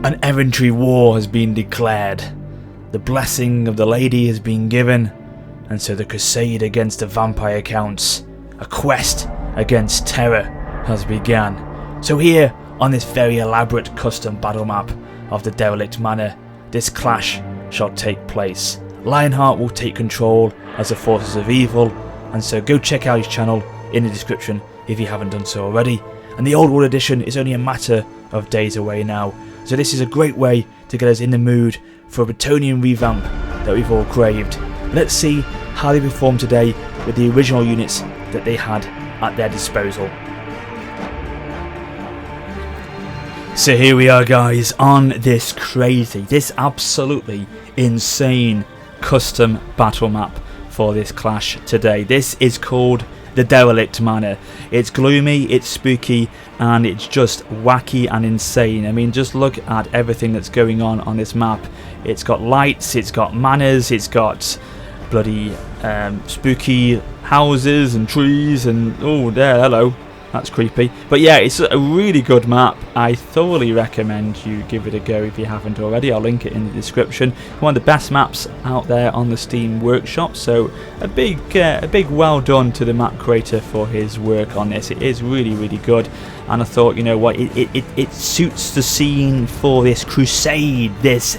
An Errantry War has been declared. The blessing of the lady has been given, and so the crusade against the vampire counts, a quest against terror, has begun. So here, on this very elaborate custom battle map of the derelict manor, this clash shall take place. Lionheart will take control as the forces of evil, and so go check out his channel in the description if you haven't done so already. And the Old World Edition is only a matter of days away now, so this is a great way to get us in the mood for a Bretonnian revamp that we've all craved. Let's see how they perform today with the original units that they had at their disposal. So here we are, guys, on this crazy, this absolutely insane custom battle map for this clash today. This is called the Derelict Manor. It's gloomy, it's spooky, and it's just wacky and insane. I mean, just look at everything that's going on this map. It's got lights, it's got manors, it's got bloody spooky houses and trees, and oh there, hello, that's creepy. But yeah, it's a really good map. I thoroughly recommend you give it a go if you haven't already. I'll link it in the description. One of the best maps out there on the Steam Workshop, so a big well done to the map creator for his work on this. It is really good, and I thought, you know what, it suits the scene for this crusade, this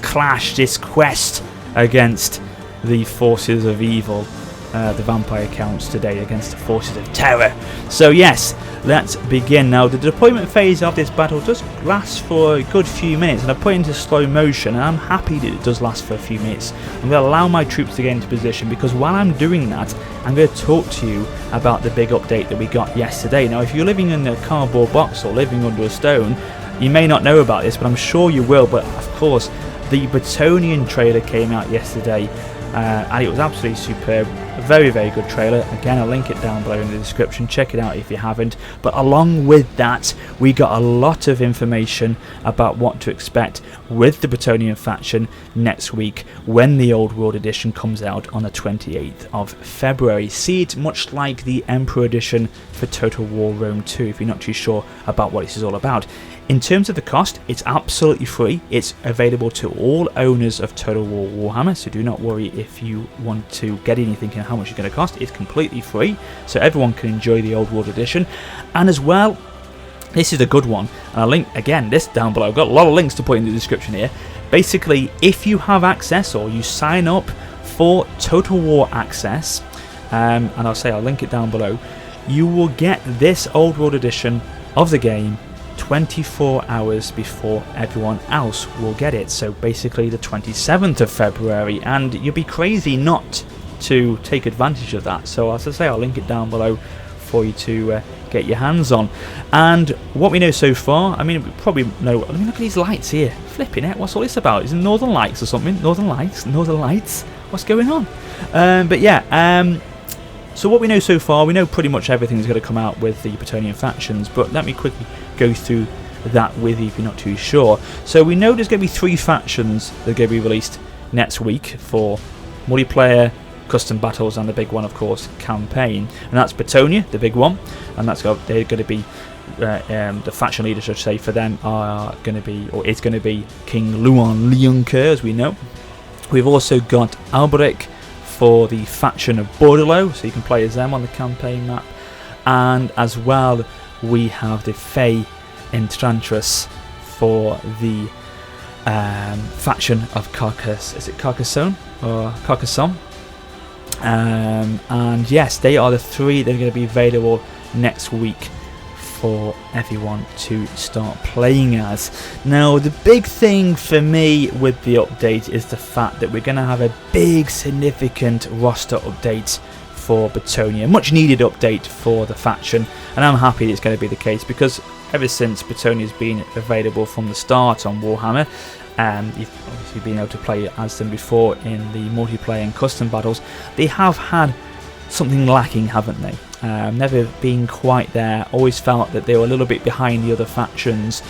clash, this quest against the forces of evil. The vampire counts today against the forces of terror. So yes, let's begin now. The deployment phase of this battle does last for a good few minutes, and I put it into slow motion, and I'm happy that it does last for a few minutes. I'm going to allow my troops to get into position, because while I'm doing that, I'm going to talk to you about the big update that we got yesterday. Now, if you're living in a cardboard box or living under a stone, you may not know about this, but I'm sure you will. But of course, the Bretonnian trailer came out yesterday, and it was absolutely superb. A very good trailer. Again, I'll link it down below in the description. Check it out if you haven't. But along with that, we got a lot of information about what to expect with the Bretonnian faction next week when the Old World Edition comes out on the 28th of February. See it much like the Emperor Edition for Total War Rome 2 if you're not too sure about what this is all about. In terms of the cost, it's absolutely free. It's available to all owners of Total War Warhammer, so do not worry if you want to get anything and how much it's going to cost. It's completely free, so everyone can enjoy the Old World Edition. And as well, this is a good one, and I'll link again this down below. I've got a lot of links to put in the description here. Basically, if you have access or you sign up for Total War Access, and I'll link it down below, you will get this Old World Edition of the game 24 hours before everyone else will get it. So basically the 27th of February, and you'd be crazy not to take advantage of that. So as I say, I'll link it down below for you to get your hands on. And what we know so far, I mean, we probably know, I mean, look at these lights here, flipping it, what's all this about? Is it Northern Lights or something? Northern Lights, what's going on? But yeah, so what we know so far, we know pretty much everything's going to come out with the Bretonnian factions, but let me quickly go through that with you if you're not too sure. So we know there's going to be 3 factions that are going to be released next week for multiplayer, custom battles, and the big one, of course, campaign. And that's Bretonnia, the big one, and they're going to be the faction leaders, I should say, for them are going to be, or it's going to be King Luan Leoncoeur, as we know. We've also got Alberic for the faction of Bordello, so you can play as them on the campaign map. And as well, we have the Fey Enchantress for the faction of Carcassonne or Carcassonne? And yes, they are the 3 that are going to be available next week for everyone to start playing as. Now, the big thing for me with the update is the fact that we're going to have a big significant roster update for Bretonnia, much needed update for the faction, and I'm happy it's going to be the case, because ever since Bretonnia has been available from the start on Warhammer, you've obviously been able to play as them before in the multiplayer and custom battles, they have had something lacking, haven't they? Never been quite there. Always felt that they were a little bit behind the other factions,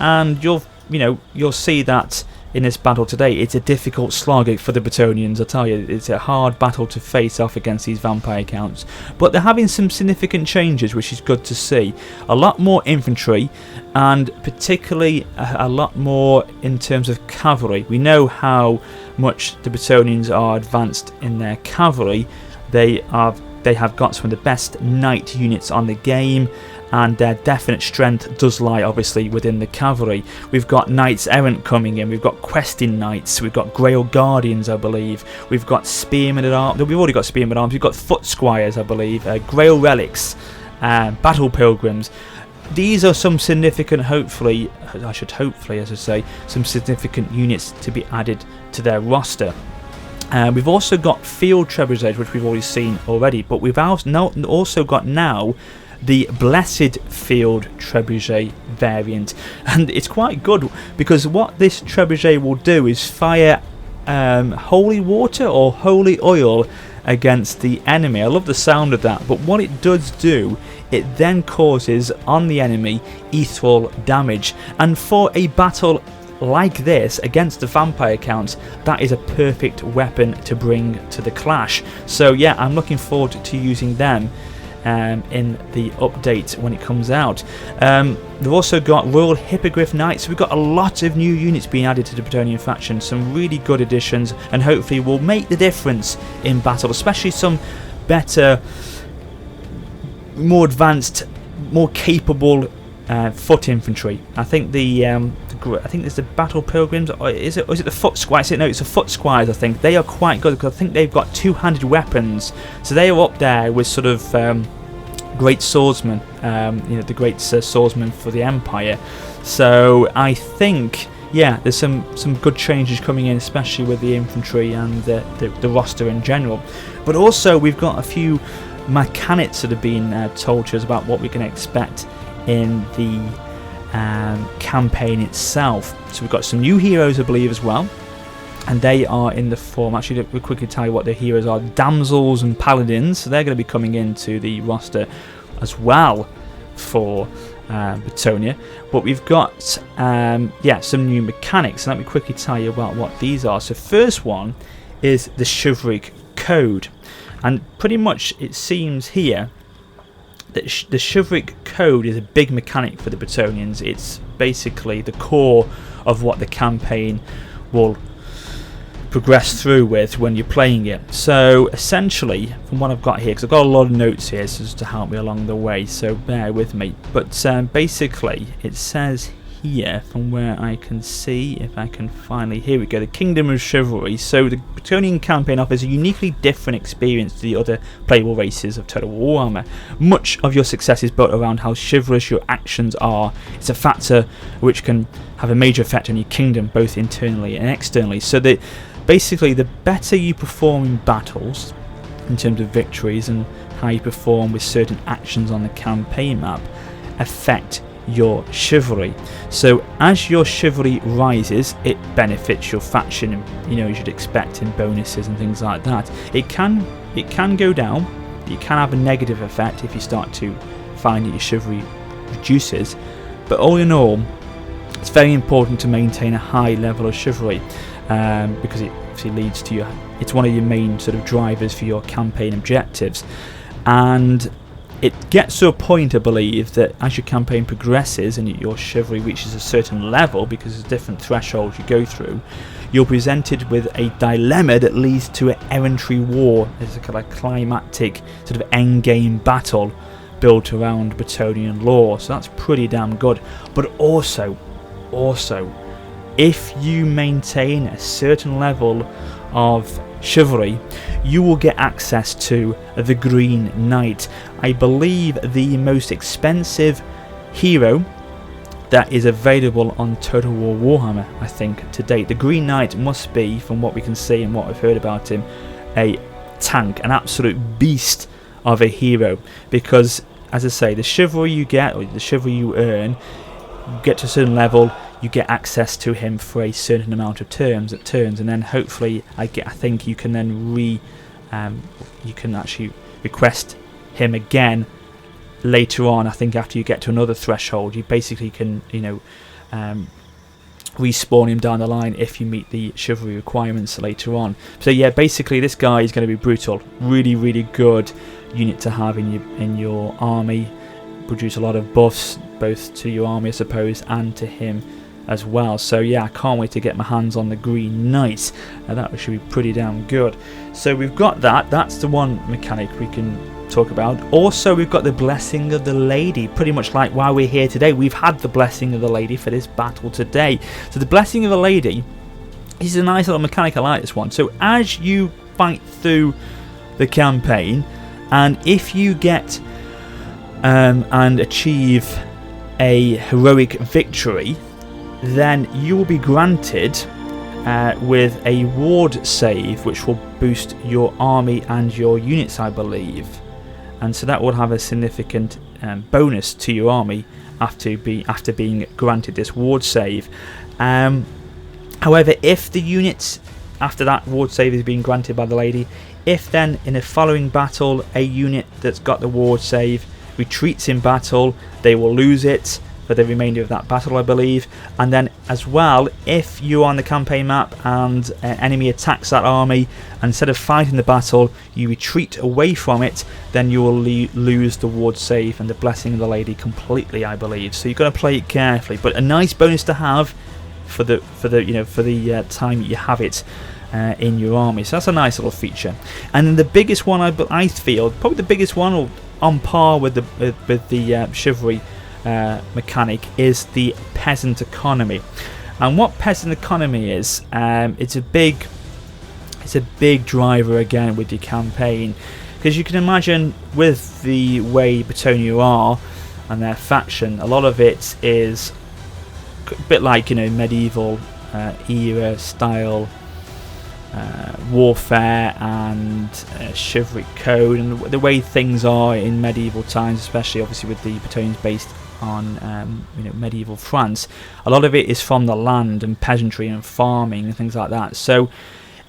and you'll see that in this battle today. It's a difficult slog for the Bretonnians, I tell you. It's a hard battle to face off against these vampire counts. But they're having some significant changes, which is good to see. A lot more infantry, and particularly a lot more in terms of cavalry. We know how much the Bretonnians are advanced in their cavalry. They have got some of the best knight units on the game, and their definite strength does lie obviously within the cavalry. We've got knights errant coming in, we've got questing knights, we've got Grail Guardians, I believe, we've got spearmen at arms, we've already got spearmen at arms, we've got foot squires, I believe, Grail relics, battle pilgrims. These are some significant, hopefully, as I say, some significant units to be added to their roster. We've also got field trebuchets, which we've already seen already, but we've also got now the Blessed Field Trebuchet variant, and it's quite good because what this trebuchet will do is fire holy water or holy oil against the enemy. I love the sound of that, but what it does do, it then causes on the enemy ethereal damage, and for a battle like this against the vampire counts, that is a perfect weapon to bring to the clash. So yeah, I'm looking forward to using them in the update when it comes out. We've also got Royal Hippogriff Knights. We've got a lot of new units being added to the Bretonnian faction, some really good additions, and hopefully will make the difference in battle, especially some better, more advanced, more capable foot infantry. I think I think there's the battle pilgrims, or is it the foot squires? No, it's the foot squires. I think they are quite good because I think they've got two-handed weapons, so they are up there with sort of great swordsmen, the great swordsmen for the Empire. So I think, yeah, there's some good changes coming in, especially with the infantry and the roster in general. But also we've got a few mechanics that have been told to us about what we can expect in the campaign itself. So we've got some new heroes, I believe, as well, and they are in the form, actually we'll quickly tell you what the heroes are: damsels and paladins. So they're going to be coming into the roster as well for Bretonnia. But we've got some new mechanics, and let me quickly tell you about what these are. So first one is the chivalric code, and pretty much it seems here that the chivalric code is a big mechanic for the Bretonnians. It's basically the core of what the campaign will progress through with when you're playing it. So essentially, from what I've got here, because I've got a lot of notes here just to help me along the way, so bear with me. But basically, it says here, from where I can see, if I can finally, here we go, the Kingdom of Chivalry. So the Bretonnian campaign offers a uniquely different experience to the other playable races of Total War Warhammer. Much of your success is built around how chivalrous your actions are. It's a factor which can have a major effect on your kingdom, both internally and externally. So that basically, the better you perform in battles, in terms of victories, and how you perform with certain actions on the campaign map, affect your chivalry. So as your chivalry rises, it benefits your faction, and you should expect in bonuses and things like that. It can go down. It can have a negative effect if you start to find that your chivalry reduces, but all in all, it's very important to maintain a high level of chivalry, because it obviously leads to it's one of your main sort of drivers for your campaign objectives. And it gets to a point, I believe, that as your campaign progresses and your chivalry reaches a certain level, because there's different thresholds you go through, you're presented with a dilemma that leads to an Errantry War. It's a kind of climactic sort of endgame battle built around Bretonnian lore. So that's pretty damn good. But also, if you maintain a certain level of chivalry, you will get access to the Green Knight. I believe the most expensive hero that is available on Total War Warhammer, I think, to date. The Green Knight must be, from what we can see and what I've heard about him, a tank, an absolute beast of a hero, because, as I say, the chivalry you get, or the chivalry you earn, you get to a certain level, you get access to him for a certain amount of turns, and then hopefully I think you can then you can actually request him again later on. I think after you get to another threshold, you basically can respawn him down the line if you meet the chivalry requirements later on. So yeah, basically this guy is going to be brutal. Really good unit to have in your army. Produce a lot of buffs both to your army, I suppose, and to him as well. So yeah, I can't wait to get my hands on the Green Knight. That should be pretty damn good. So we've got that. That's the one mechanic we can talk about. Also, we've got the Blessing of the Lady. Pretty much like why we're here today. We've had the Blessing of the Lady for this battle today. So the Blessing of the Lady is a nice little mechanic. I like this one. So as you fight through the campaign, and if you get and achieve a heroic victory, then you will be granted with a ward save, which will boost your army and your units, I believe. And so that will have a significant bonus to your army after being granted this ward save. However, if the units after that ward save is being granted by the lady, if then in a following battle a unit that's got the ward save retreats in battle, they will lose it for the remainder of that battle, I believe. And then as well, if you're on the campaign map and an enemy attacks that army, and instead of fighting the battle you retreat away from it, then you will lose the ward save and the Blessing of the Lady completely, I believe. So you've got to play it carefully, but a nice bonus to have for the time you have it in your army. So that's a nice little feature. And then the biggest one I feel, probably the biggest one, or on par with the chivalry mechanic, is the peasant economy. And what peasant economy is, it's a big driver again with your campaign, because you can imagine with the way Bretonnia are and their faction, a lot of it is a bit like medieval era style warfare and chivalric code, and the way things are in medieval times, especially obviously with the Bretonnians based on medieval France. A lot of it is from the land and peasantry and farming and things like that. So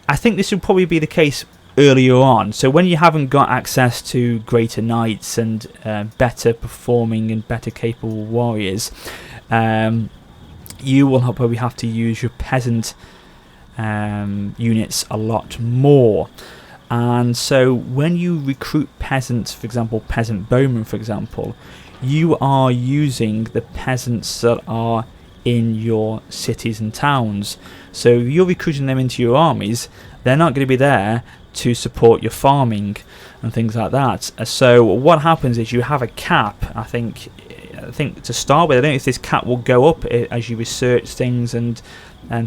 I think this will probably be the case earlier on. So when you haven't got access to greater knights and better performing and better capable warriors, you will probably have to use your peasant units a lot more. And so when you recruit peasants, for example peasant bowmen, for example, you are using the peasants that are in your cities and towns. So you're recruiting them into your armies, they're not going to be there to support your farming and things like that. So what happens is you have a cap. I think to start with, I don't know if this cap will go up as you research things and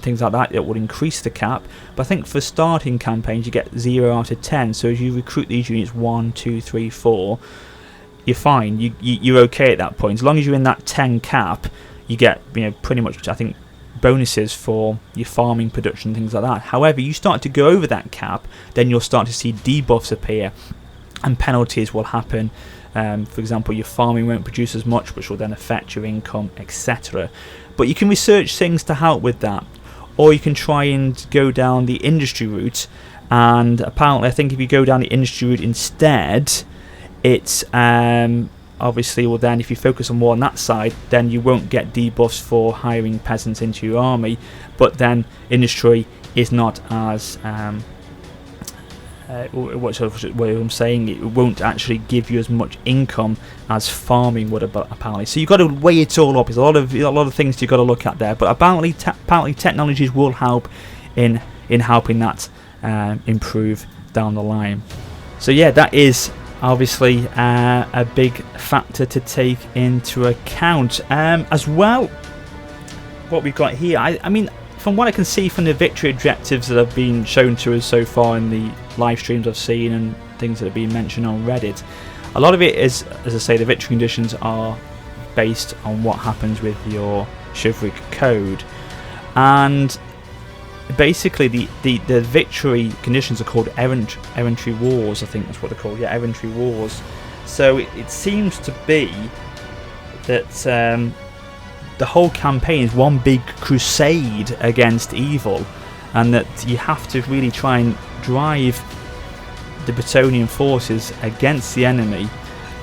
things like that. It will increase the cap, but I think for starting campaigns you get 0 out of 10. So as you recruit these units 1, 2, 3, 4, you're fine. You're okay at that point. As long as you're in that 10 cap, you get pretty much, I think, bonuses for your farming production, things like that. However, you start to go over that cap, then you'll start to see debuffs appear and penalties will happen. For example, your farming won't produce as much, which will then affect your income, etc. But you can research things to help with that, or you can try and go down the industry route. And apparently, I think if you go down the industry route instead, it's obviously, well then if you focus on more on that side, then you won't get debuffs for hiring peasants into your army, but then industry is not as what I'm saying, it won't actually give you as much income as farming would apparently. So you've got to weigh it all up. There's a lot of things you've got to look at there, but apparently technologies will help in helping that improve down the line. So yeah, that is obviously a big factor to take into account. As well, what we've got here, I mean, from what I can see from the victory objectives that have been shown to us so far in the live streams I've seen and things that have been mentioned on Reddit, a lot of it is, as I say, the victory conditions are based on what happens with your chivalric code. And basically the victory conditions are called Errantry Wars, I think that's what they're called. Yeah, Errantry Wars. So it seems to be that the whole campaign is one big crusade against evil, and that you have to really try and drive the Bretonnian forces against the enemy,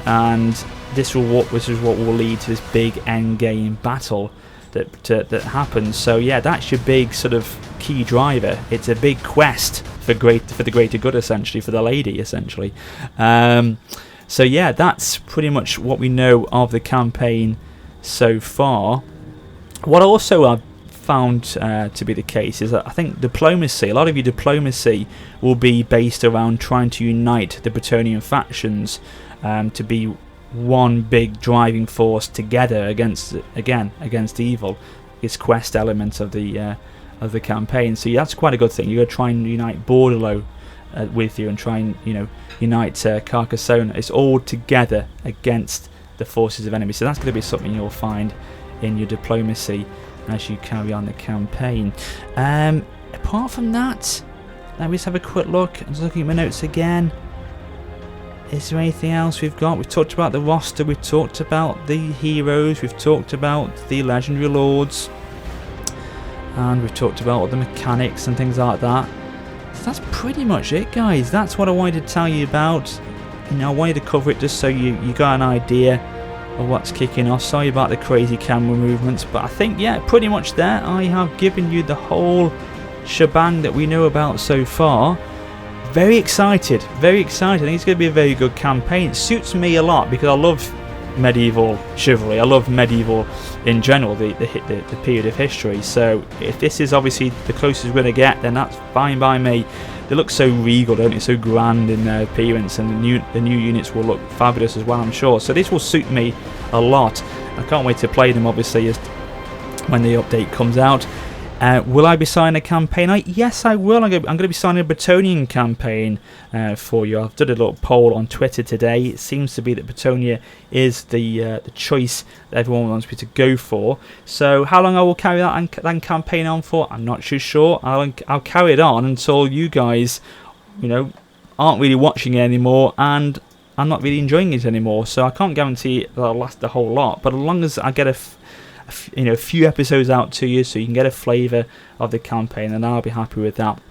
and this is what will lead to this big end game battle. that happens. So yeah, that's your big sort of key driver. It's a big quest for the greater good, essentially, for the lady, essentially. So yeah, that's pretty much what we know of the campaign so far. What also I've found to be the case is that I think diplomacy, a lot of your diplomacy will be based around trying to unite the Bretonnian factions to be one big driving force together against evil. This quest element of the campaign. So yeah, that's quite a good thing. You're going to try and unite Bordello with you and try and unite Carcassonne. It's all together against the forces of enemies. So that's going to be something you'll find in your diplomacy as you carry on the campaign. Apart from that, let me just have a quick look. I'm just looking at my notes again. Is there anything else we've got? We've talked about the roster, we've talked about the heroes, we've talked about the legendary lords, and we've talked about all the mechanics and things like that. So that's pretty much it, guys. That's what I wanted to tell you about. I wanted to cover it just so you got an idea of what's kicking off. Sorry about the crazy camera movements, but I think, yeah, pretty much there I have given you the whole shebang that we know about so far. Very excited, very excited. I think it's going to be a very good campaign. It suits me a lot because I love medieval chivalry. I love medieval in general, the period of history. So if this is obviously the closest we're going to get, then that's fine by me. They look so regal, don't they? So grand in their appearance, and the new units will look fabulous as well, I'm sure. So this will suit me a lot. I can't wait to play them, obviously, when the update comes out. Will I be signing a campaign? Yes, I will. I'm going to be signing a Bretonnian campaign for you. I've done a little poll on Twitter today. It seems to be that Bretonnia is the choice that everyone wants me to go for. So how long I will carry that campaign on for, I'm not too sure. I'll carry it on until you guys, aren't really watching it anymore, and I'm not really enjoying it anymore. So I can't guarantee that I'll last the whole lot. But as long as I get a few episodes out to you so you can get a flavour of the campaign, and I'll be happy with that.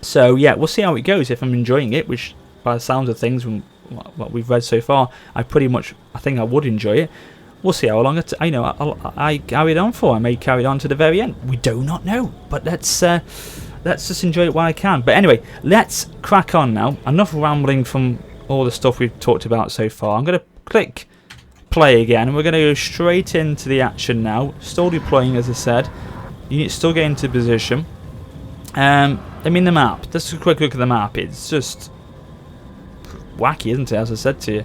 So yeah, we'll see how it goes. If I'm enjoying it, which by the sounds of things from what we've read so far, I think I would enjoy it. We'll see how long I carry it on for. I may carry it on to the very end. We do not know, but let's just enjoy it while I can. But anyway, let's crack on now. Enough rambling from all the stuff we've talked about so far. I'm going to click play again, and we're going to go straight into the action now. Still deploying, as I said. Units still getting into position. The map. Just a quick look at the map. It's just wacky, isn't it? As I said to you,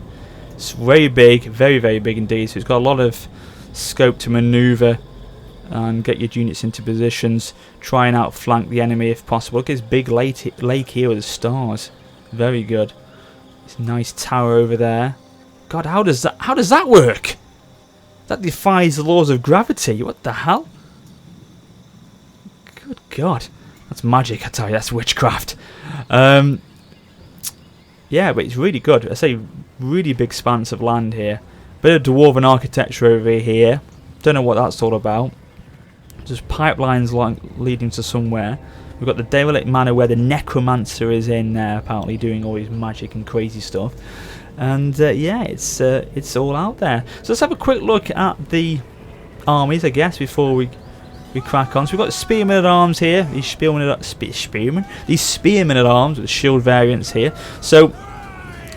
it's very big, very, very big indeed. So it's got a lot of scope to manoeuvre and get your units into positions. Try and outflank the enemy if possible. Look at this big lake here with the stars. Very good. This nice tower over there. God, how does that work? That defies the laws of gravity. What the hell? Good God. That's magic, I tell you. That's witchcraft. Yeah, but it's really good. I say really big expanse of land here. Bit of dwarven architecture over here. Don't know what that's all about. Just pipelines leading to somewhere. We've got the derelict manor where the necromancer is in there, apparently doing all his magic and crazy stuff. And yeah, it's all out there. So let's have a quick look at the armies, I guess, before we crack on. So we've got the spearmen at arms here. These spearmen at arms with the shield variants here. So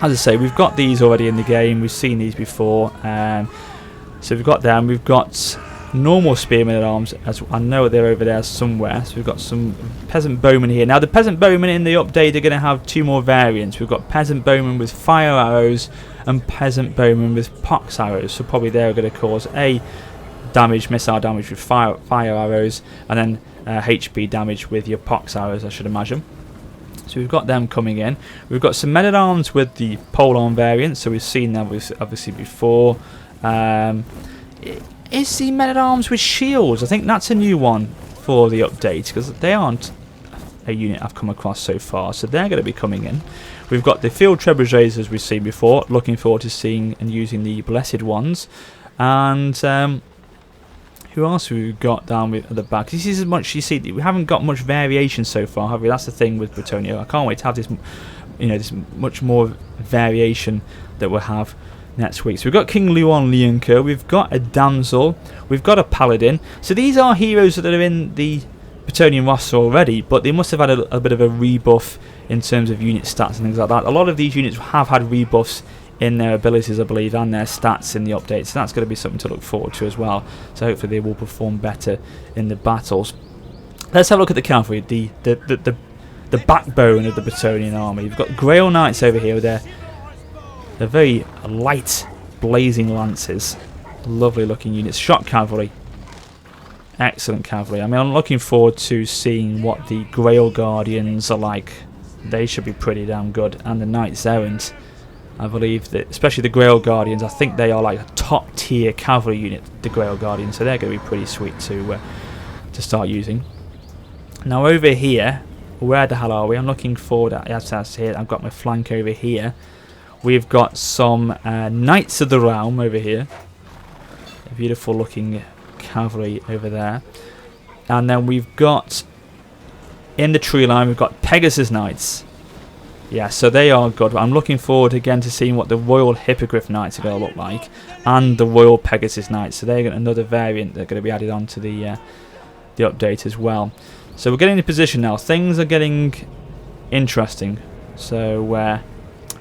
as I say, we've got these already in the game. We've seen these before. So we've got them. We've got normal spearmen at arms, as I know they're over there somewhere. So we've got some peasant bowmen here. Now the peasant bowmen in the update are going to have two more variants. We've got peasant bowmen with fire arrows and peasant bowmen with pox arrows. So probably they're going to cause missile damage with fire arrows, and then HP damage with your pox arrows, I should imagine. So we've got them coming in. We've got some men at arms with the pole-arm variant. So we've seen them obviously before. Is the men-at-arms with shields? I think that's a new one for the update, because they aren't a unit I've come across so far, so they're going to be coming in. We've got the field trebuchets, as we've seen before. Looking forward to seeing and using the blessed ones. And who else have we got down at the back? This is as much, you see, we haven't got much variation so far, have we? That's the thing with Bretonnia. I can't wait to have this, this much more variation that we'll have next week. So we've got King Luon Leonker, we've got a Damsel, we've got a Paladin. So these are heroes that are in the Bretonnian roster already, but they must have had a bit of a rebuff in terms of unit stats and things like that. A lot of these units have had rebuffs in their abilities, I believe, and their stats in the updates. So that's going to be something to look forward to as well. So hopefully they will perform better in the battles. Let's have a look at the cavalry, the backbone of the Bretonnian army. You've got Grail Knights over here with their very light blazing lances. Lovely looking units. Shock cavalry. Excellent cavalry. I mean, I'm looking forward to seeing what the Grail Guardians are like. They should be pretty damn good. And the Knights Errant. I believe that, especially the Grail Guardians, I think they are like a top tier cavalry unit, the Grail Guardians. So they're going to be pretty sweet to start using. Now over here, where the hell are we? I'm looking forward. That's here. I've got my flank over here. We've got some Knights of the Realm over here. A beautiful looking cavalry over there. And then we've got, in the tree line, we've got Pegasus Knights. Yeah, so they are good. I'm looking forward again to seeing what the Royal Hippogriff Knights are going to look like. And the Royal Pegasus Knights. So they're another variant that's going to be added onto the update as well. So we're getting in position now. Things are getting interesting. So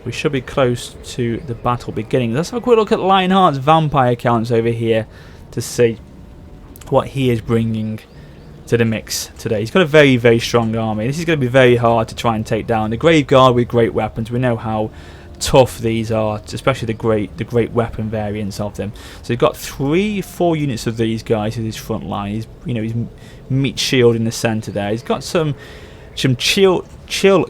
we should be close to the battle beginning. Let's have a quick look at Lionheart's vampire counts over here to see what he is bringing to the mix today. He's got a very, very strong army. This is going to be very hard to try and take down. The Grave Guard with great weapons. We know how tough these are, especially the great weapon variants of them. So he's got 4 units of these guys in his front line. He's, you know, his meat shield in the centre there. He's got some chill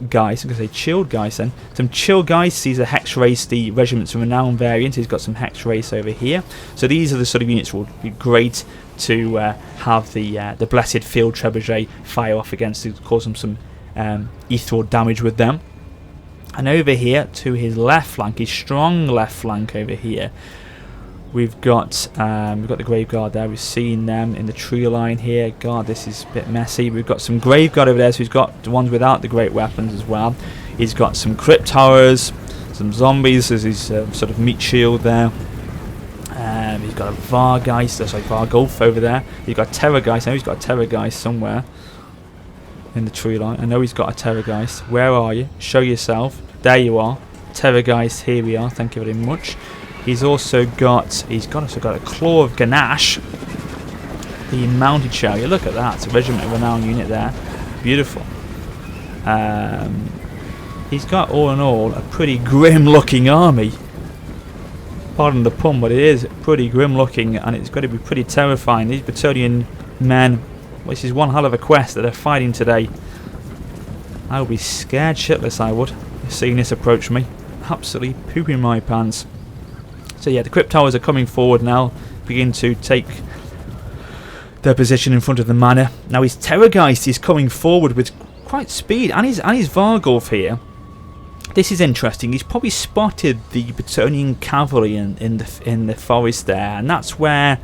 guys. I'm going to say chilled guys then. Some chill guys. These are Hex Race, the Regiment's Renown variant. He's got some Hex Race over here. So these are the sort of units that would be great to have the Blessed Field Trebuchet fire off against to cause them some ethereal damage with them. And over here to his left flank, his strong left flank over here, we've got the Grave Guard there. We've seen them in the tree line here. God, this is a bit messy. We've got some Grave Guard over there, so he's got the ones without the great weapons as well. He's got some Crypt Towers, some zombies as his sort of meat shield there. He's got a Vargeist, sorry, Vargulf over there. He's got a Terrorgeist. I know he's got a Terrorgeist somewhere in the tree line. I know he's got a Terrorgeist. Where are you? Show yourself. There you are. Terrorgeist, here we are. Thank you very much. He's also got a Claw of Ganache. The mounted chariot. Look at that. It's a Regiment of Renown unit there. Beautiful. He's got all in all a pretty grim looking army. Pardon the pun, but it is pretty grim looking, and it's going to be pretty terrifying. These Bretonnian men, this is one hell of a quest that they're fighting today. I would be scared shitless, I would, seeing this approach me. Absolutely pooping my pants. So yeah, the Crypt Towers are coming forward now, begin to take their position in front of the manor. Now his Terrorgeist is coming forward with quite speed, and his Vargulf here. This is interesting. He's probably spotted the Bretonnian cavalry in the forest there, and that's where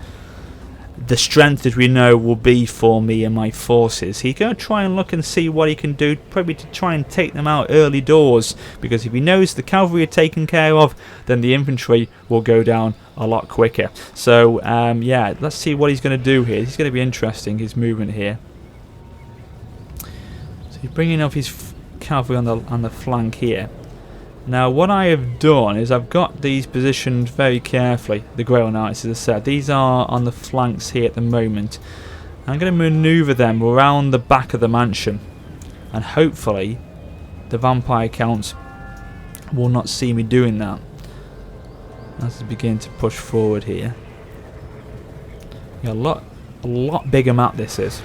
the strength, as we know, will be for me and my forces. He's going to try and look and see what he can do, probably to try and take them out early doors, because if he knows the cavalry are taken care of, then the infantry will go down a lot quicker. So yeah, let's see what he's going to do here. It's going to be interesting, his movement here. So he's bringing up his cavalry on the flank here. Now what I have done is I've got these positioned very carefully, the Grail Knights, as I said. These are on the flanks here at the moment. I'm going to manoeuvre them around the back of the mansion, and hopefully the vampire counts will not see me doing that as I begin to push forward here. Yeah, a lot bigger map this is.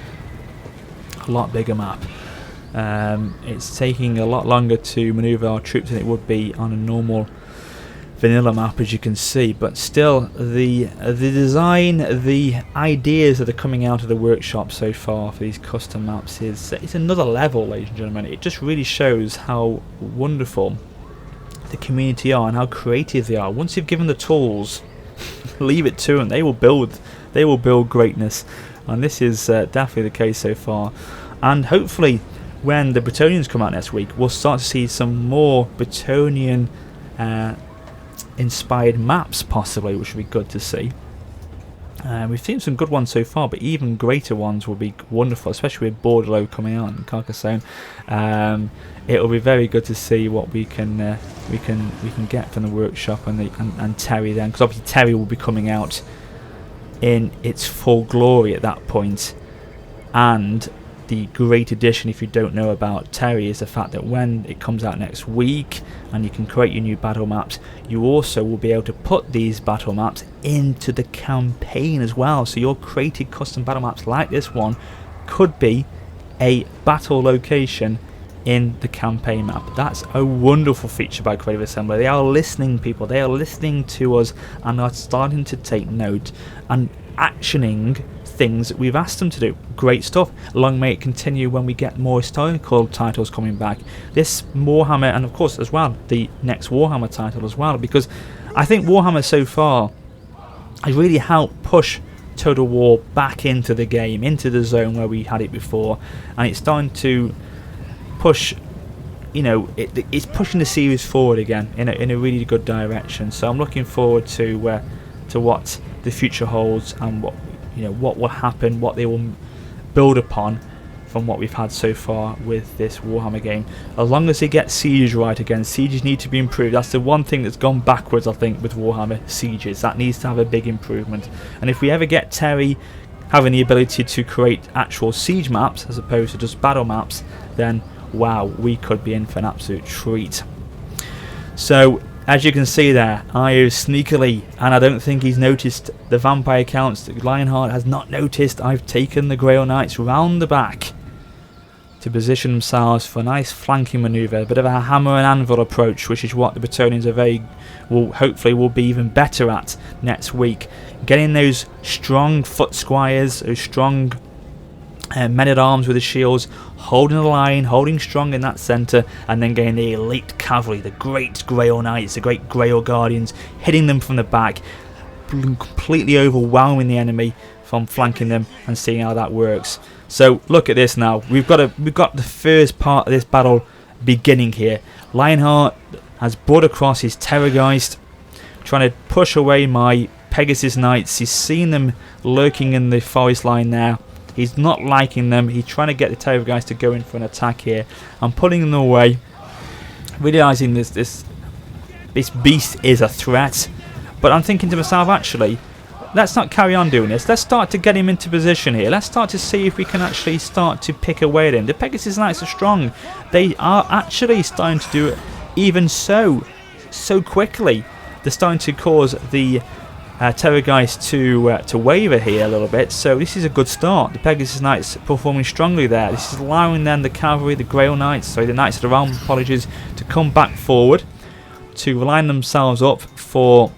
A lot bigger map. It's taking a lot longer to manoeuvre our troops than it would be on a normal vanilla map, as you can see, but still the design, the ideas that are coming out of the workshop so far for these custom maps it's another level, ladies and gentlemen. It just really shows how wonderful the community are and how creative they are. Once you've given the tools, leave it to them. They will build greatness, and this is definitely the case so far. And hopefully when the Bretonnians come out next week, we'll start to see some more Bretonnian inspired maps possibly, which would be good to see. We've seen some good ones so far, but even greater ones will be wonderful, especially with Bordeaux coming out and Carcassonne. It'll be very good to see what we can get from the workshop and Terry then, because obviously Terry will be coming out in its full glory at that point. And the great addition, if you don't know about Terry, is the fact that when it comes out next week and you can create your new battle maps, you also will be able to put these battle maps into the campaign as well. So your created custom battle maps like this one could be a battle location in the campaign map. That's a wonderful feature by Creative Assembly. They are listening, people. They are listening to us and are starting to take note and actioning things that we've asked them to do. Great stuff. Long may it continue when we get more historical titles coming back. This Warhammer, and of course as well the next Warhammer title as well, because I think Warhammer so far has really helped push Total War back into the game, into the zone where we had it before, and it's starting to push, you know, it's pushing the series forward again in a really good direction. So I'm looking forward to what the future holds and what will happen, what they will build upon from what we've had so far with this Warhammer game. As long as they get Siege right again, Sieges need to be improved. That's the one thing that's gone backwards, I think, with Warhammer Sieges. That needs to have a big improvement. And if we ever get Terry having the ability to create actual siege maps as opposed to just battle maps, then wow, we could be in for an absolute treat. So as you can see there, Io sneakily, and I don't think he's noticed the vampire counts. Lionheart has not noticed. I've taken the Grail Knights round the back to position themselves for a nice flanking manoeuvre, a bit of a hammer and anvil approach, which is what the Bretonnians are hopefully will be even better at next week. Getting those strong foot squires, those strong men-at-arms with the shields, holding the line, holding strong in that centre, and then getting the elite cavalry, the great Grail Knights, the great Grail Guardians, hitting them from the back, completely overwhelming the enemy from flanking them, and seeing how that works. So look at this now. We've got the first part of this battle beginning here. Lionheart has brought across his Terrorgeist, trying to push away my Pegasus Knights. He's seen them lurking in the forest line there. He's not liking them. He's trying to get the Terrorgeist to go in for an attack here. I'm pulling them away, realising this beast is a threat. But I'm thinking to myself, actually, let's not carry on doing this. Let's start to get him into position here. Let's start to see if we can actually start to pick away at him. The Pegasus Knights are strong. They are actually starting to do it even so quickly. They're starting to cause the Terrorgeist to waver here a little bit, so this is a good start. The Pegasus Knights performing strongly there. This is allowing then the cavalry, the Grail Knights, sorry, the Knights of the Realm, apologies, to come back forward, to line themselves up for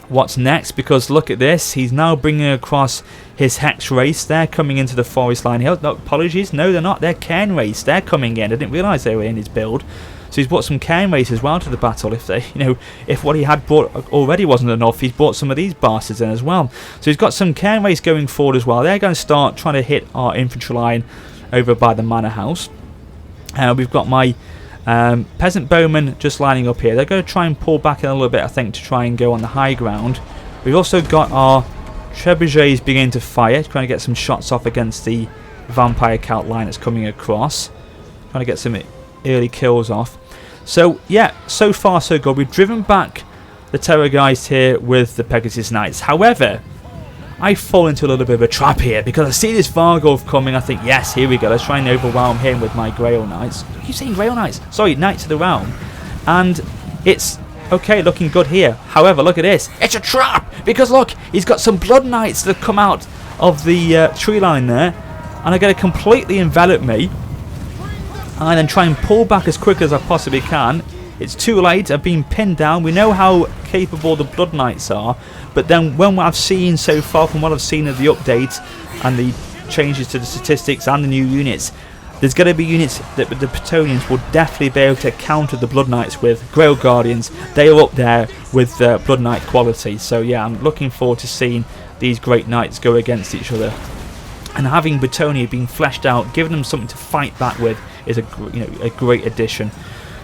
what's next, because look at this, he's now bringing across his Hex Race. They're coming into the forest line here. No, apologies, no they're not, they're Cairn Race, they're coming in. I didn't realise they were in his build. So he's brought some Cairn Race as well to the battle. If what he had brought already wasn't enough, he's brought some of these bastards in as well. So he's got some Cairn Race going forward as well. They're going to start trying to hit our infantry line over by the manor house. We've got my peasant bowmen just lining up here. They're going to try and pull back in a little bit, I think, to try and go on the high ground. We've also got our trebuchets beginning to fire, trying to get some shots off against the vampire Celt line that's coming across. Trying to get some early kills off. So yeah, so far so good. We've driven back the Terrorgeist here with the Pegasus Knights. However, I fall into a little bit of a trap here, because I see this Vargolf coming. I think, yes, here we go. Let's try and overwhelm him with my Grail Knights. I keep saying Grail Knights. Sorry, Knights of the Realm. And it's okay, looking good here. However, look at this. It's a trap, because look, he's got some Blood Knights that have come out of the tree line there, and are going to completely envelop me. And then try and pull back as quick as I possibly can. It's too late. I've been pinned down. We know how capable the Blood Knights are, but then when I've seen so far, from what I've seen of the updates and the changes to the statistics and the new units, there's going to be units that the Bretonnians will definitely be able to counter the Blood Knights with. Grail Guardians, they are up there with Blood Knight quality. So yeah, I'm looking forward to seeing these great knights go against each other. And having Bretonnia being fleshed out, giving them something to fight back with, is a great addition.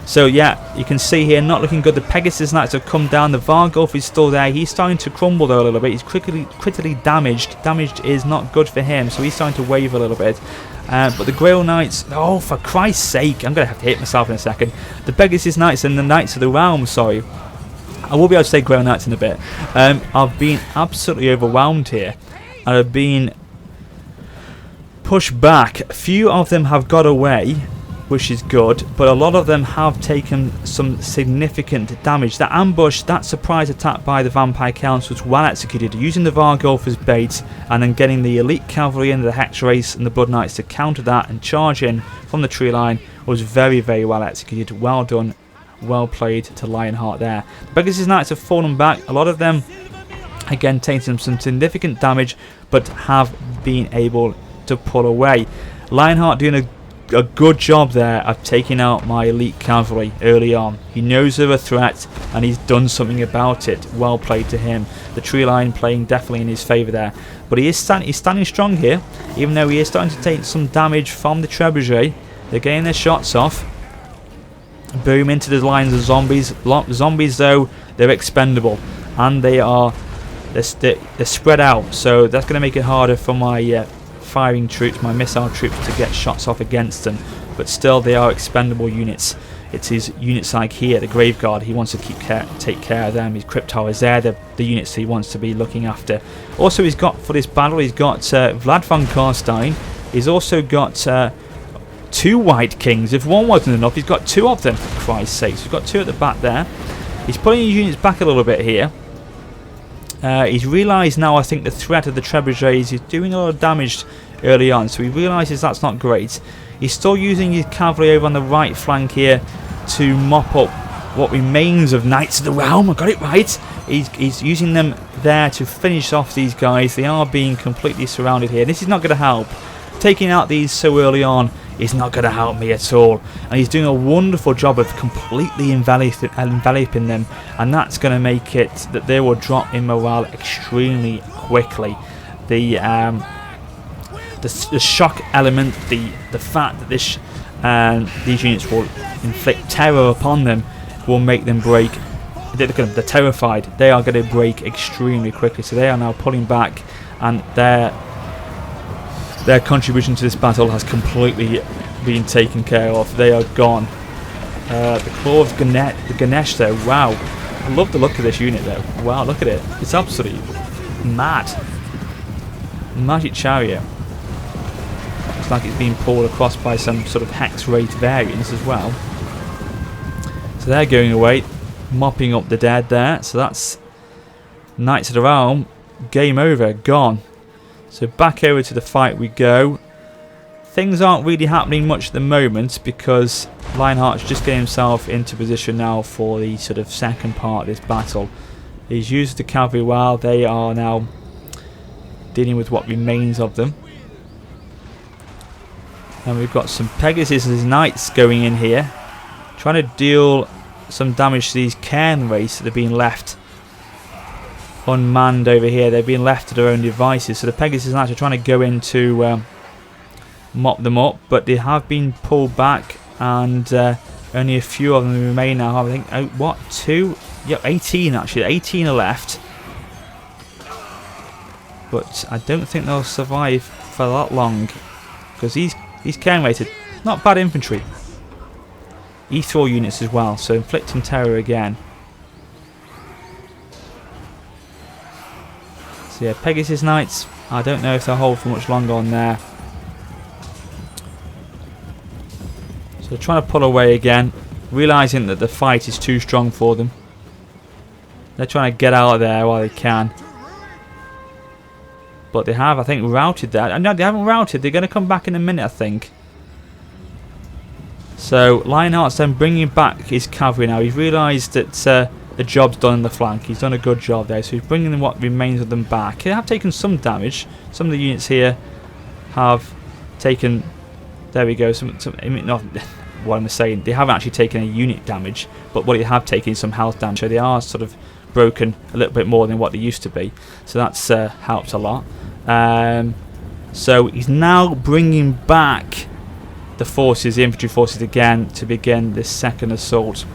So yeah, you can see here, not looking good. The Pegasus Knights have come down. The Vargulf is still there. He's starting to crumble though a little bit. He's critically damaged. Damaged is not good for him, so he's starting to waver a little bit. But the Grail Knights, oh for Christ's sake, I'm going to have to hit myself in a second. The Pegasus Knights and the Knights of the Realm, sorry. I will be able to say Grail Knights in a bit. I've been absolutely overwhelmed here. I've been pushed back. A few of them have got away, which is good, but a lot of them have taken some significant damage. That ambush, that surprise attack by the Vampire Counts was well executed, using the Vargulf as bait and then getting the elite cavalry and the Hex Race and the Blood Knights to counter that and charge in from the tree line was very, very well executed. Well done, well played to Lionheart there. The Pegasus Knights have fallen back. A lot of them, again, taking some significant damage, but have been able to pull away. Lionheart doing a good job there of taking out my elite cavalry early on. He knows they're a threat and he's done something about it. Well played to him. The tree line playing definitely in his favour there. But he's standing strong here, even though he is starting to take some damage from the trebuchet. They're getting their shots off. Boom into the lines of zombies. Zombies though, they're expendable and they're spread out, so that's going to make it harder for my firing troops, my missile troops, to get shots off against them, but still they are expendable units. It's his units like here, the Grave Guard, he wants to take care of them. His Crypt Towers, they're the units he wants to be looking after. Also he's got, for this battle, he's got Vlad von Karstein. He's also got 2 White Kings. If one wasn't enough, he's got 2 of them, for Christ's sake. So he's got 2 at the back there. He's pulling his units back a little bit here. He's realised now, I think, the threat of the trebuchets is doing a lot of damage early on, so he realises that's not great. He's still using his cavalry over on the right flank here to mop up what remains of Knights of the Realm. I got it right. He's using them there to finish off these guys. They are being completely surrounded here. This is not going to help. Taking out these so early on is not going to help me at all, and he's doing a wonderful job of completely enveloping them, and that's going to make it that they will drop in morale extremely quickly. The shock element, the fact that these units will inflict terror upon them will make them break. They're terrified. They are going to break extremely quickly, so they are now pulling back, and their contribution to this battle has completely been taken care of. They are gone. The Claw of Ganesh though, wow. I love the look of this unit though. Wow, look at it. It's absolutely mad. Magic Chariot. Looks like it's being pulled across by some sort of Hex Rate variants as well. So they're going away, mopping up the dead there. So that's Knights of the Realm. Game over, gone. So back over to the fight we go. Things aren't really happening much at the moment because Lionheart's just getting himself into position now for the sort of second part of this battle. He's used the cavalry well. They are now dealing with what remains of them. And we've got some Pegasus Knights going in here, trying to deal some damage to these Cairn race that have been left unmanned over here. They've been left to their own devices, so the Pegasus Knights are trying to go in to mop them up, but they have been pulled back, and only a few of them remain now. I think, what, 2? Yeah, 18 actually. 18 are left, but I don't think they'll survive for that long because these Cairn rated, not bad infantry. Ethereal units as well, so inflicting terror again. So yeah, Pegasus Knights, I don't know if they'll hold for much longer on there. So they're trying to pull away again, realising that the fight is too strong for them. They're trying to get out of there while they can. But they have, I think, routed that. No, they haven't routed. They're going to come back in a minute, I think. So Lionheart's then bringing back his cavalry now. He's realised that the job's done on the flank. He's done a good job there, so he's bringing what remains of them back. They have taken some damage. Some of the units here have taken, there we go, not what I'm saying, they haven't actually taken a unit damage, but what they have taken is some health damage, so they are sort of broken a little bit more than what they used to be, so that's helped a lot. So he's now bringing back the forces, the infantry forces again, to begin this second assault.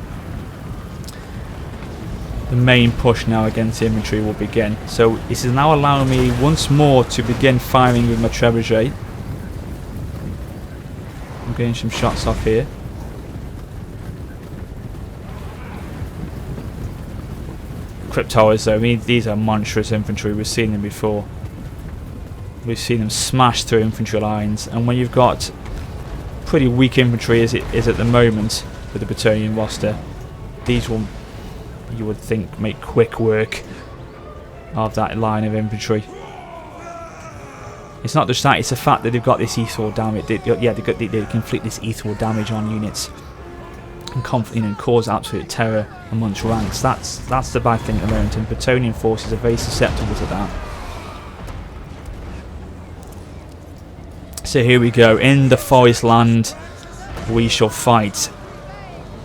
The main push now against the infantry will begin. So this is now allowing me once more to begin firing with my trebuchet. I'm getting some shots off here. Crypt towers though, I mean, these are monstrous infantry. We've seen them before. We've seen them smash through infantry lines, and when you've got pretty weak infantry as it is at the moment with the Bretonnian roster, these will, you would think, make quick work of that line of infantry. It's not just that, it's the fact that they've got this ethereal damage. They inflict this ethereal damage on units and cause absolute terror amongst ranks. That's the bad thing at the moment, and Bretonnian forces are very susceptible to that. So here we go, in the forest land we shall fight.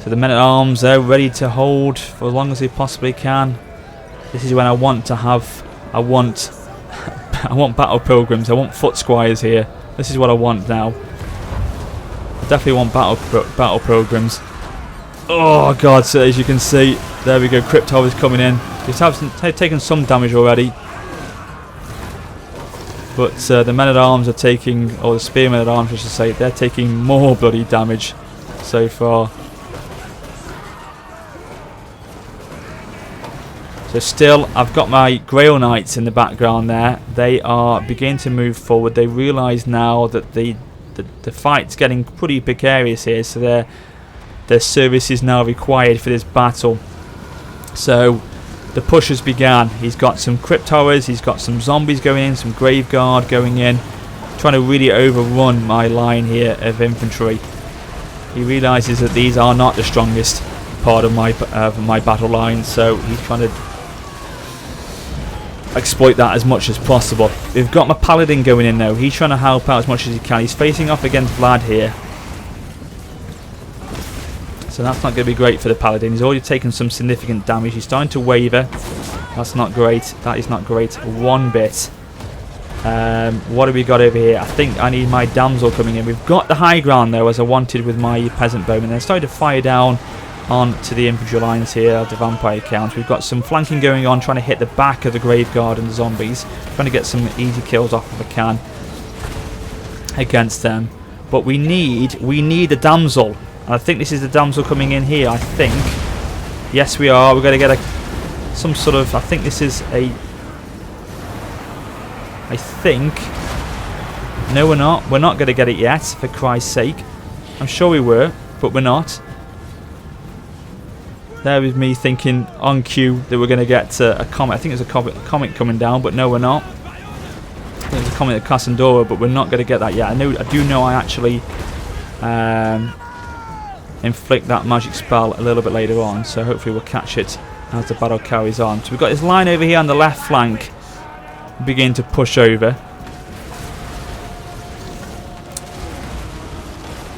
So the men-at-arms, they're ready to hold for as long as they possibly can. This is when I want to have, I want battle pilgrims, I want foot squires here. This is what I want now. I definitely want battle pilgrims. Oh god, so as you can see, there we go, Crypt Towers coming in. He's taken some damage already. But the men-at-arms are taking, or the spearmen-at-arms I should say, they're taking more bloody damage so far. So still, I've got my Grail Knights in the background there. They are beginning to move forward. They realise now that the fight's getting pretty precarious here, so their service is now required for this battle. So the push has begun. He's got some Crypt Towers, he's got some zombies going in, some Grave Guard going in, trying to really overrun my line here of infantry. He realises that these are not the strongest part of my battle line, so he's trying to exploit that as much as possible. We've got my Paladin going in though. He's trying to help out as much as he can. He's facing off against Vlad here, so that's not going to be great for the Paladin. He's already taken some significant damage. He's starting to waver. That's not great. That is not great one bit. What have we got over here? I think I need my Damsel coming in. We've got the high ground though, as I wanted with my Peasant Bowmen. They're starting to fire down onto the infantry lines here, the vampire counts. We've got some flanking going on, trying to hit the back of the Grave Guard and the zombies. Trying to get some easy kills off if I can against them. But we need a Damsel. And I think this is the Damsel coming in here, I think. Yes, we are. We're going to get some sort of... I think this is a... I think... No, we're not. We're not going to get it yet, for Christ's sake. I'm sure we were, but we're not. There was me thinking on cue that we're going to get a comet. I think there's a comet coming down, but no, we're not. I think there's a comet at Cassandora, but we're not going to get that yet. I do know I actually... inflict that magic spell a little bit later on, so hopefully we'll catch it as the battle carries on. So we've got this line over here on the left flank begin to push over.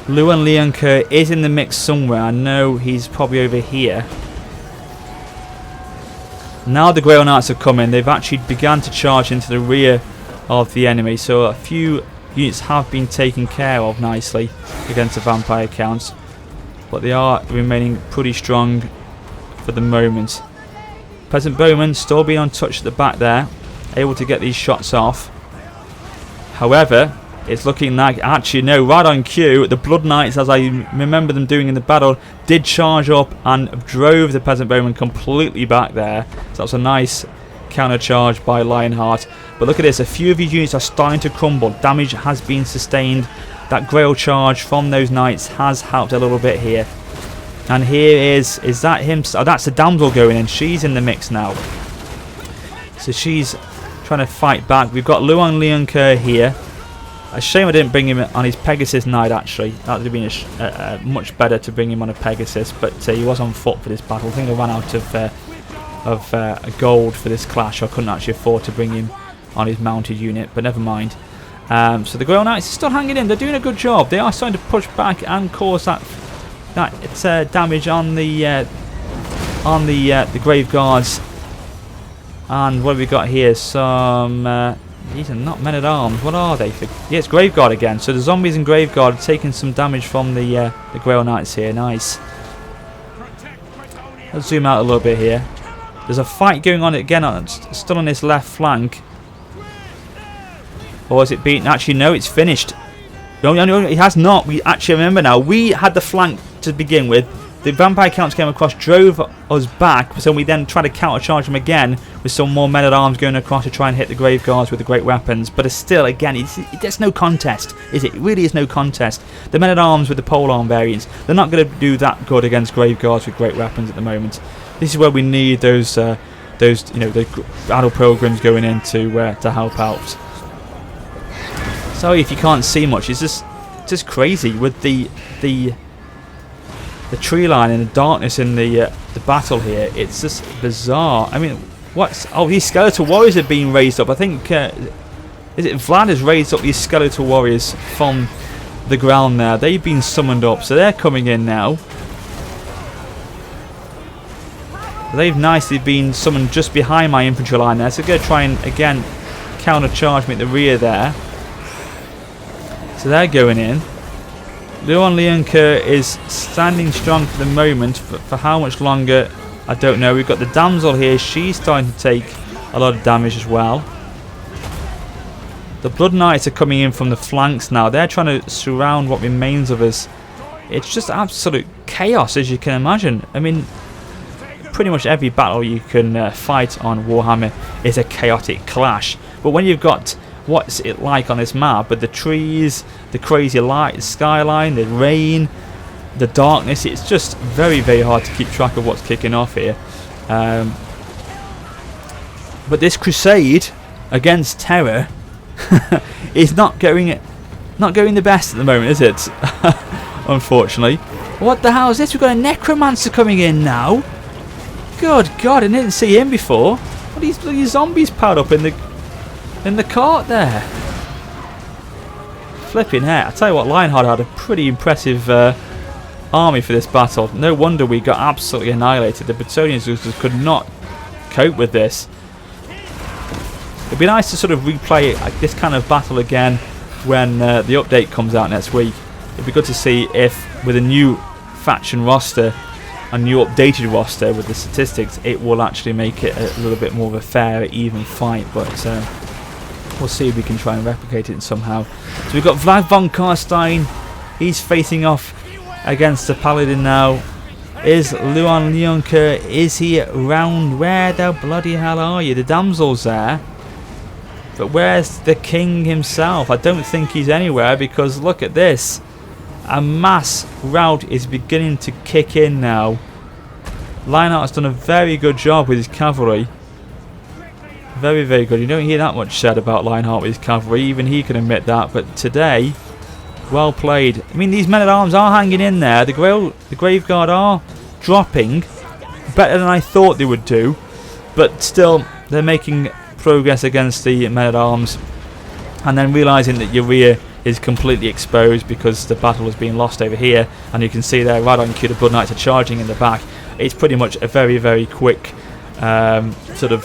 Luan Leonker is in the mix somewhere. I know he's probably over here. Now the Grail Knights have come in. They've actually begun to charge into the rear of the enemy, so a few units have been taken care of nicely against the vampire counts. But they are remaining pretty strong for the moment. Peasant Bowman still being untouched at the back there, able to get these shots off. However, it's looking like, actually no, right on cue, the Blood Knights, as I remember them doing in the battle, did charge up and drove the Peasant Bowman completely back there. So that's a nice counter charge by Lionheart. But look at this, a few of these units are starting to crumble. Damage has been sustained. That Grail charge from those knights has helped a little bit here. And here is that him? Oh, that's the Damsel going in. She's in the mix now. So she's trying to fight back. We've got Luan Leonker here. A shame I didn't bring him on his Pegasus Knight, actually. That would have been much better to bring him on a Pegasus, but he was on foot for this battle. I think I ran out of gold for this clash. I couldn't actually afford to bring him on his mounted unit, but never mind. So the Grail Knights are still hanging in. They're doing a good job. They are starting to push back and cause that damage on the Grave Guards. And what have we got here? Some These are not men-at-arms. What are they? Yeah, it's Graveguard again. So the zombies and Graveguard are taking some damage from the Grail Knights here. Nice. Let's zoom out a little bit here. There's a fight going on again, still on this left flank. Or is it beaten? Actually, no, it's finished. No, it has not. We actually remember now. We had the flank to begin with. The vampire counts came across, drove us back, so we then tried to countercharge them again with some more men-at-arms going across to try and hit the grave guards with the great weapons. But it's still, again, there's no contest, is it? It really is no contest. The men-at-arms with the polearm variants, they're not going to do that good against grave guards with great weapons at the moment. This is where we need those the battle pilgrims going in to help out. Sorry if you can't see much. It's just crazy with the tree line and the darkness in the battle here. It's just bizarre. I mean, these skeletal warriors are being raised up. I think is it Vlad has raised up these skeletal warriors from the ground there. They've been summoned up, so they're coming in now. They've nicely been summoned just behind my infantry line there, so they're going to try and again counter-charge me at the rear there. So they're going in. Leonker is standing strong for the moment. For how much longer, I don't know. We've got the damsel here. She's starting to take a lot of damage as well. The Blood Knights are coming in from the flanks now. They're trying to surround what remains of us. It's just absolute chaos, as you can imagine. I mean, pretty much every battle you can fight on Warhammer is a chaotic clash. But when you've got what's it like on this map, but the trees, the crazy light, the skyline, the rain, the darkness, it's just very, very hard to keep track of what's kicking off here. But this crusade against terror is not going the best at the moment, is it? Unfortunately. What the hell is this? We've got a necromancer coming in now. Good God, I didn't see him before. What are these bloody zombies piled up in the cart there? Flipping heck. I tell you what, Lionheart had a pretty impressive army for this battle. No wonder we got absolutely annihilated. The Bretonnians just could not cope with this. It'd be nice to sort of replay this kind of battle again when the update comes out next week. It'd be good to see if, with a new faction roster, a new updated roster with the statistics, it will actually make it a little bit more of a fair, even fight. But we'll see if we can try and replicate it somehow. So we've got Vlad von Karstein. He's facing off against the Paladin now. Is Leonker? Is he around? Where the bloody hell are you? The damsel's there. But where's the king himself? I don't think he's anywhere, because look at this. A mass rout is beginning to kick in now. Lionheart's done a very good job with his cavalry. Very, very good. You don't hear that much said about Lionheart with his cavalry. Even he can admit that. But today, well played. I mean, these men-at-arms are hanging in there. The Graveguard are dropping. Better than I thought they would do. But still, they're making progress against the men-at-arms. And then realising that your rear is completely exposed because the battle has been lost over here, and you can see there right on cue the Blood Knights are charging in the back. It's pretty much a very, very quick sort of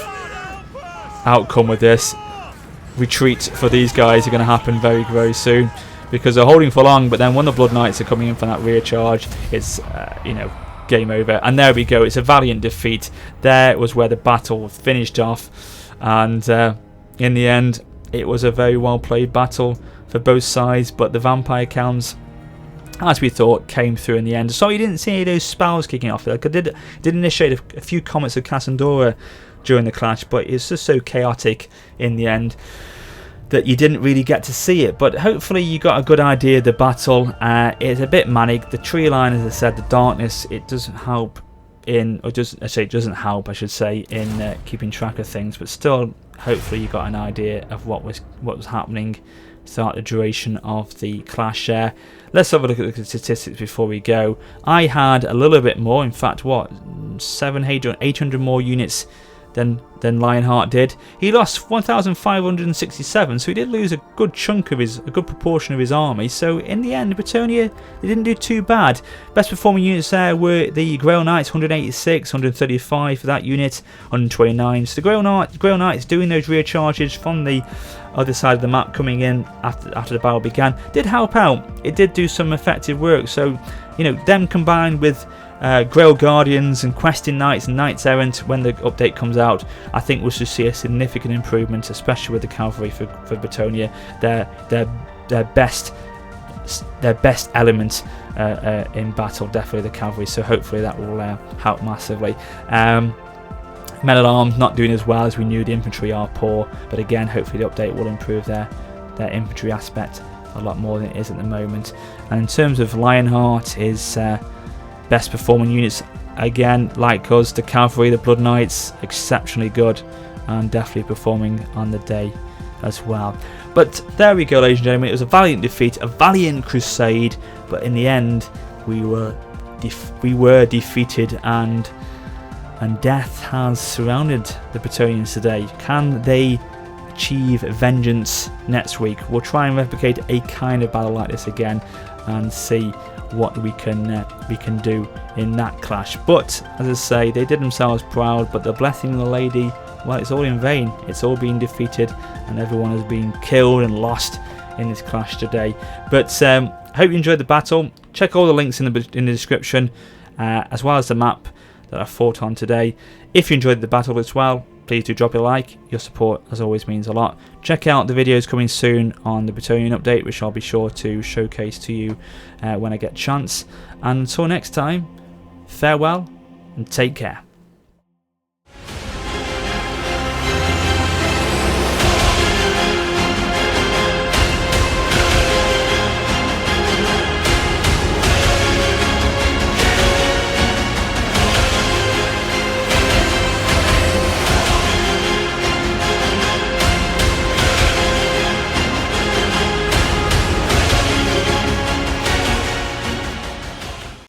outcome with this. Retreat for these guys are going to happen very, very soon, because they're holding for long, but then when the Blood Knights are coming in for that rear charge, it's game over. And there we go, it's a valiant defeat. There was where the battle finished off, and in the end it was a very well played battle for both sides, but the vampire counts, as we thought, came through in the end. So you didn't see any of those spells kicking off. Like I did initiate a few comments of Cassandra during the clash, but it's just so chaotic in the end that you didn't really get to see it. But hopefully you got a good idea of the battle. It's a bit manic. The tree line, as I said, the darkness, it doesn't help in, or just I say it doesn't help, I should say, in keeping track of things. But still, hopefully you got an idea of what was happening throughout the duration of the clash there. Let's have a look at the statistics before we go. I had a little bit more, in fact, what, 800 more units than Lionheart did. He lost 1,567, so he did lose a good proportion of his army. So in the end, Bretonnia, they didn't do too bad. Best performing units there were the Grail Knights, 186, 135 for that unit, 129. So the Grail Knights doing those rear charges from the other side of the map, coming in after the battle began, did help out. It did do some effective work. So, you know, them combined with Grail Guardians and Questing Knights and Knights Errant, when the update comes out, I think we'll just see a significant improvement, especially with the cavalry for Bretonnia. Their best element in battle, definitely the cavalry. So hopefully that will help massively. Men at Arms not doing as well as we knew. The infantry are poor, but again, hopefully the update will improve their infantry aspect a lot more than it is at the moment. And in terms of Lionheart, his best performing units, again, like us, the cavalry, the Blood Knights, exceptionally good and definitely performing on the day as well. But there we go, ladies and gentlemen. It was a valiant defeat, a valiant crusade, but in the end we were defeated, and death has surrounded the Bretonnians today. Can they achieve vengeance next week? We'll try and replicate a kind of battle like this again and see what we can do in that clash. But as I say, they did themselves proud, but the blessing of the lady, well, it's all in vain. It's all been defeated and everyone has been killed and lost in this clash today. But hope you enjoyed the battle. Check all the links in the description, as well as the map that I fought on today. If you enjoyed the battle as well, please do drop a like. Your support, as always, means a lot. Check out the videos coming soon on the Bretonnian update, which I'll be sure to showcase to you when I get a chance. And until next time, farewell and take care.